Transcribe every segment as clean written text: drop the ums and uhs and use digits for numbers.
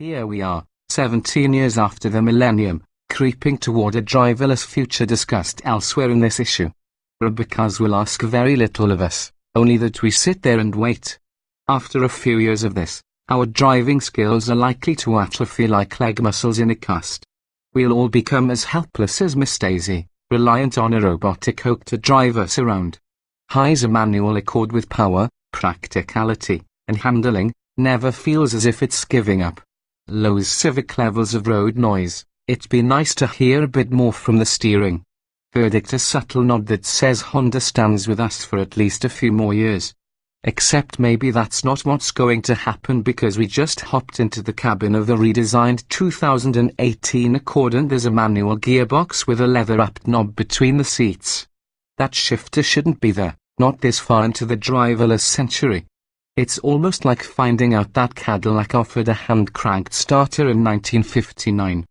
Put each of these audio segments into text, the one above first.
Here we are, 17 years after the millennium, creeping toward a driverless future discussed elsewhere in this issue. Because will ask very little of us, only that we sit there and wait. After a few years of this, our driving skills are likely to atrophy like leg muscles in a cast. We'll all become as helpless as Miss Daisy, reliant on a robotic hook to drive us around. High's a manual Accord with power, practicality, and handling, never feels as if it's giving up. Low's civic levels of road noise, it'd be nice to hear a bit more from the steering. Verdict a subtle nod that says Honda stands with us for at least a few more years. Except maybe that's not what's going to happen because we just hopped into the cabin of the redesigned 2018 Accord and there's a manual gearbox with a leather-wrapped knob between the seats. That shifter shouldn't be there, not this far into the driverless century. It's almost like finding out that Cadillac offered a hand-cranked starter in 1959.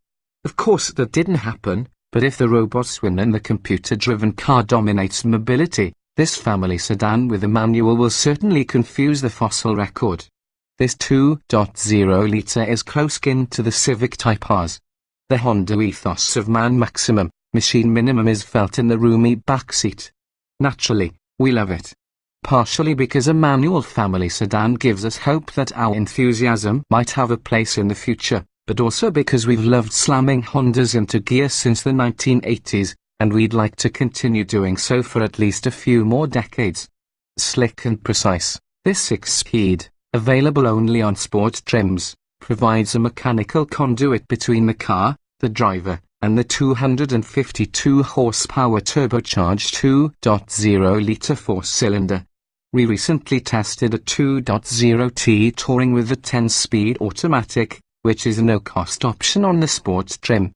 Of course that didn't happen, but if the robots win and the computer-driven car dominates mobility, this family sedan with a manual will certainly confuse the fossil record. This 2.0-litre is close-kin to the Civic Type R's. The Honda ethos of man maximum, machine minimum is felt in the roomy backseat. Naturally, we love it. Partially because a manual family sedan gives us hope that our enthusiasm might have a place in the future, but also because we've loved slamming Hondas into gear since the 1980s, and we'd like to continue doing so for at least a few more decades. Slick and precise, this 6-speed, available only on sport trims, provides a mechanical conduit between the car, the driver, and the 252 horsepower turbocharged 2.0-litre four-cylinder. We recently tested a 2.0T Touring with the 10-speed automatic, which is a no-cost option on the sports trim.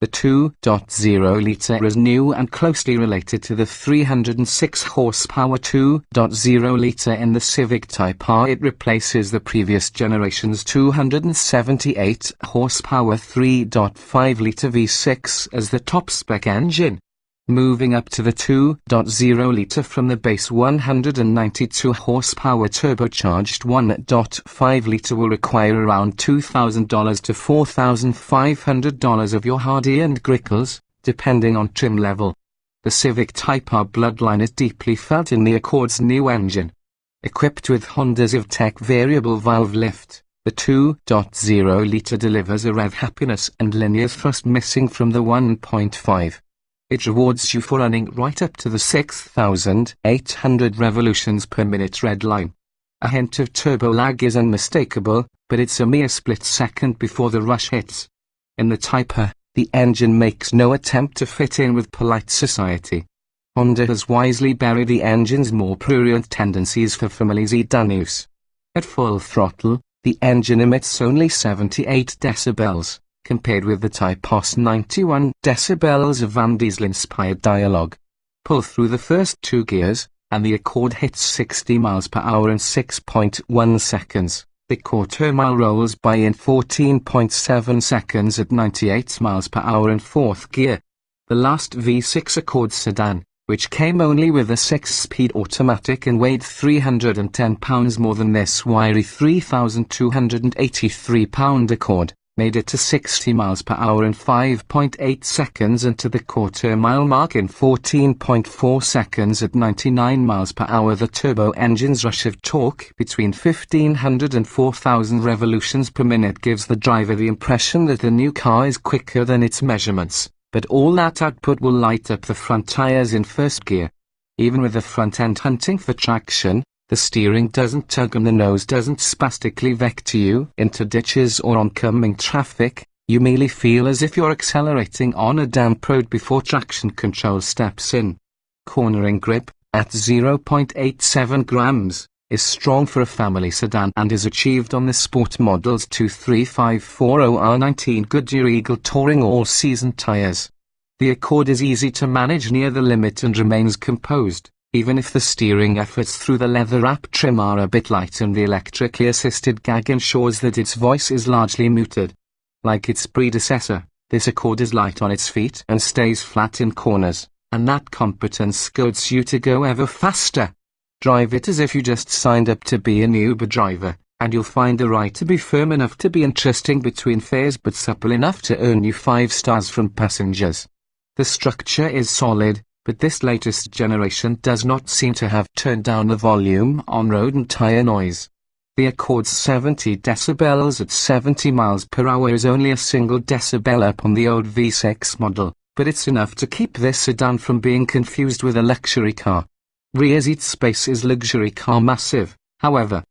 The 2.0-litre is new and closely related to the 306 horsepower 2.0-litre in the Civic Type R. It replaces the previous generation's 278 horsepower 3.5-litre V6 as the top-spec engine. Moving up to the 2.0-litre from the base 192 horsepower turbocharged 1.5-litre will require around $2,000 to $4,500 of your hard-earned grickles, depending on trim level. The Civic Type R bloodline is deeply felt in the Accord's new engine. Equipped with Honda's EVTEC variable valve lift, the 2.0-litre delivers a rev happiness and linear thrust missing from the 1.5. It rewards you for running right up to the 6,800 revolutions per minute red line. A hint of turbo lag is unmistakable, but it's a mere split second before the rush hits. In the Type R, the engine makes no attempt to fit in with polite society. Honda has wisely buried the engine's more prurient tendencies for family sedan use. At full throttle, the engine emits only 78 decibels. Compared with the Type R's 91 decibels of Van Diesel-inspired dialogue. Pull through the first two gears, and the Accord hits 60 miles per hour in 6.1 seconds. The quarter-mile rolls by in 14.7 seconds at 98 miles per hour in fourth gear. The last V6 Accord sedan, which came only with a 6-speed automatic and weighed 310 pounds more than this wiry 3,283 pound Accord, made it to 60 miles per hour in 5.8 seconds and to the quarter-mile mark in 14.4 seconds at 99 miles per hour. The turbo engine's rush of torque between 1,500 and 4,000 revolutions per minute gives the driver the impression that the new car is quicker than its measurements, but all that output will light up the front tires in first gear. Even with the front end hunting for traction, the steering doesn't tug and the nose doesn't spastically vector you into ditches or oncoming traffic. You merely feel as if you're accelerating on a damp road before traction control steps in. Cornering grip, at 0.87 grams, is strong for a family sedan and is achieved on the Sport Model's 23540R19 Goodyear Eagle Touring all-season tires. The Accord is easy to manage near the limit and remains composed, even if the steering efforts through the leather-wrap trim are a bit light and the electrically assisted gag ensures that its voice is largely muted. Like its predecessor, this Accord is light on its feet and stays flat in corners, and that competence goads you to go ever faster. Drive it as if you just signed up to be an Uber driver, and you'll find the ride to be firm enough to be interesting between fares but supple enough to earn you 5 stars from passengers. The structure is solid, but this latest generation does not seem to have turned down the volume on road and tire noise. The Accord's 70 decibels at 70 miles per hour is only a single decibel up on the old V6 model, but it's enough to keep this sedan from being confused with a luxury car. Rear seat space is luxury car massive, however.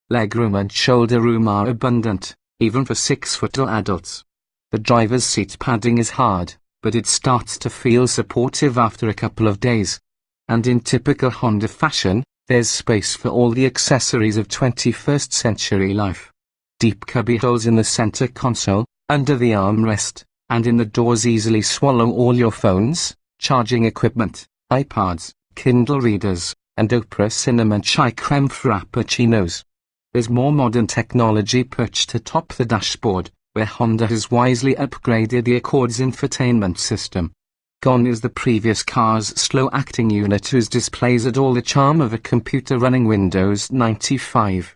Legroom and shoulder room are abundant, even for 6-foot adults. The driver's seat padding is hard, but it starts to feel supportive after a couple of days. And in typical Honda fashion, there's space for all the accessories of 21st century life. Deep cubbyholes in the center console, under the armrest, and in the doors easily swallow all your phones, charging equipment, iPads, Kindle readers, and Oprah cinnamon chai creme frappuccinos. There's more modern technology perched atop the dashboard, where Honda has wisely upgraded the Accord's infotainment system. Gone is the previous car's slow-acting unit whose displays had all the charm of a computer running Windows 95.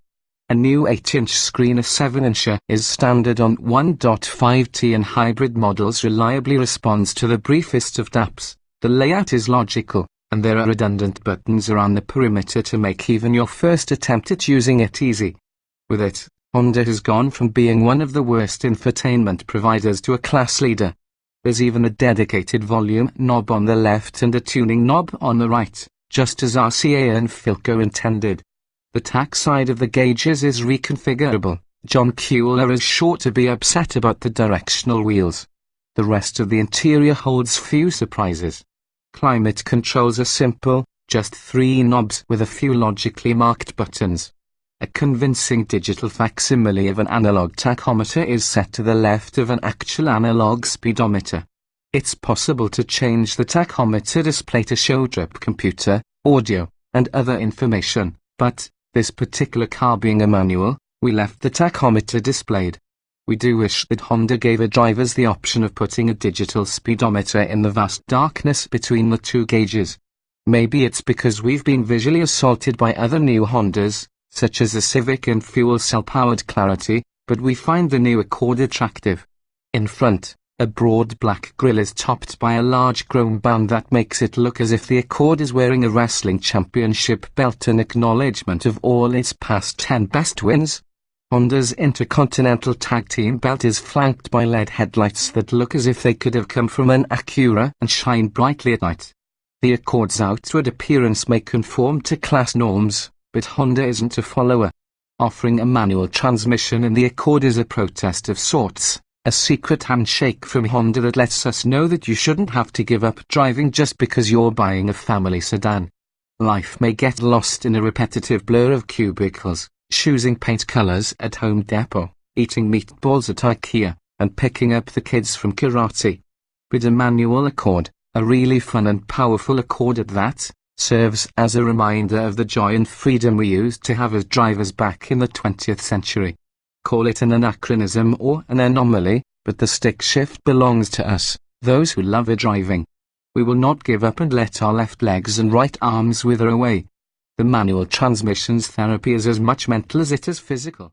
A new 8-inch screen, a 7-incher, is standard on 1.5T, and hybrid models reliably responds to the briefest of taps. The layout is logical, and there are redundant buttons around the perimeter to make even your first attempt at using it easy. With it, Honda has gone from being one of the worst infotainment providers to a class leader. There's even a dedicated volume knob on the left and a tuning knob on the right, just as RCA and Philco intended. The tack side of the gauges is reconfigurable. John Kuehler is sure to be upset about the directional wheels. The rest of the interior holds few surprises. Climate controls are simple, just 3 knobs with a few logically marked buttons. A convincing digital facsimile of an analog tachometer is set to the left of an actual analog speedometer. It's possible to change the tachometer display to show trip computer, audio, and other information, but, this particular car being a manual, we left the tachometer displayed. We do wish that Honda gave our drivers the option of putting a digital speedometer in the vast darkness between the two gauges. Maybe it's because we've been visually assaulted by other new Hondas, such as the Civic and fuel cell-powered Clarity, but we find the new Accord attractive. In front, a broad black grille is topped by a large chrome band that makes it look as if the Accord is wearing a wrestling championship belt in acknowledgement of all its past 10 best wins. Honda's Intercontinental Tag Team belt is flanked by LED headlights that look as if they could have come from an Acura and shine brightly at night. The Accord's outward appearance may conform to class norms, but Honda isn't a follower. Offering a manual transmission in the Accord is a protest of sorts, a secret handshake from Honda that lets us know that you shouldn't have to give up driving just because you're buying a family sedan. Life may get lost in a repetitive blur of cubicles, choosing paint colors at Home Depot, eating meatballs at IKEA, and picking up the kids from karate. But a manual Accord, a really fun and powerful Accord at that, serves as a reminder of the joy and freedom we used to have as drivers back in the 20th century. Call it an anachronism or an anomaly, but the stick shift belongs to us, those who love driving. We will not give up and let our left legs and right arms wither away. The manual transmission's therapy is as much mental as it is physical.